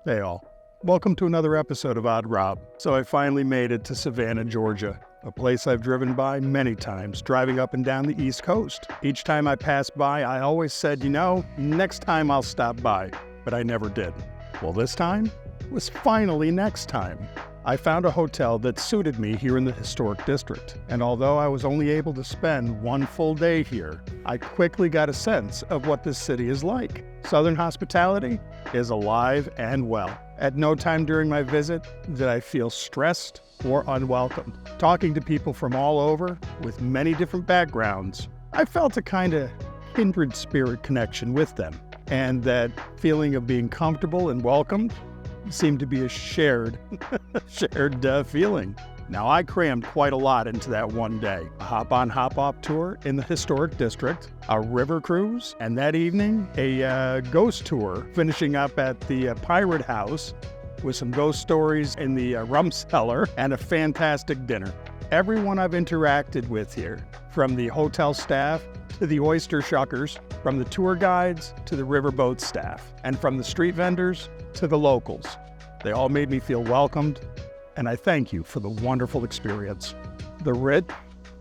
Hey all, welcome to another episode of Odd Rob. So I finally made it to Savannah, Georgia, a place I've driven by many times, driving up and down the East Coast. Each time I passed by, I always said, next time I'll stop by, but I never did. Well, this time was finally next time. I found a hotel that suited me here in the historic district, and although I was only able to spend one full day here, I quickly got a sense of what this city is like. Southern hospitality is alive and well. At no time during my visit did I feel stressed or unwelcome. Talking to people from all over with many different backgrounds, I felt a kind of kindred spirit connection with them, and that feeling of being comfortable and welcomed seemed to be a shared feeling. Now, I crammed quite a lot into that one day. A hop-on, hop-off tour in the historic district, a river cruise, and that evening, a ghost tour, finishing up at the Pirate House with some ghost stories in the rum cellar and a fantastic dinner. Everyone I've interacted with here, from the hotel staff to the oyster shuckers, from the tour guides to the riverboat staff, and from the street vendors to the locals, they all made me feel welcomed, and I thank you for the wonderful experience. The rich,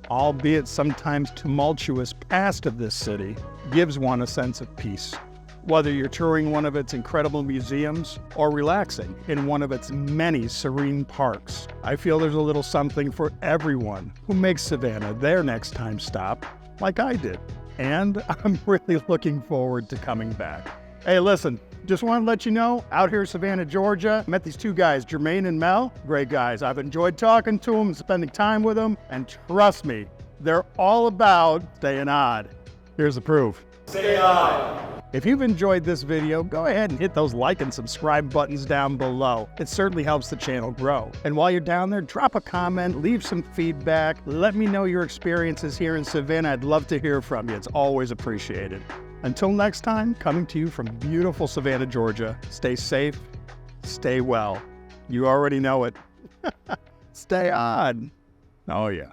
albeit sometimes tumultuous past of this city, gives one a sense of peace. Whether you're touring one of its incredible museums or relaxing in one of its many serene parks, I feel there's a little something for everyone who makes Savannah their next time stop, like I did. And I'm really looking forward to coming back. Hey, listen, just want to let you know, out here in Savannah, Georgia, I met these two guys, Jermaine and Mel. Great guys. I've enjoyed talking to them, spending time with them, and trust me, they're all about staying odd. Here's the proof. Stay odd. If you've enjoyed this video, go ahead and hit those like and subscribe buttons down below. It certainly helps the channel grow. And while you're down there, drop a comment, leave some feedback, let me know your experiences here in Savannah. I'd love to hear from you. It's always appreciated. Until next time, coming to you from beautiful Savannah, Georgia, stay safe, stay well. You already know it. Stay odd. Oh yeah.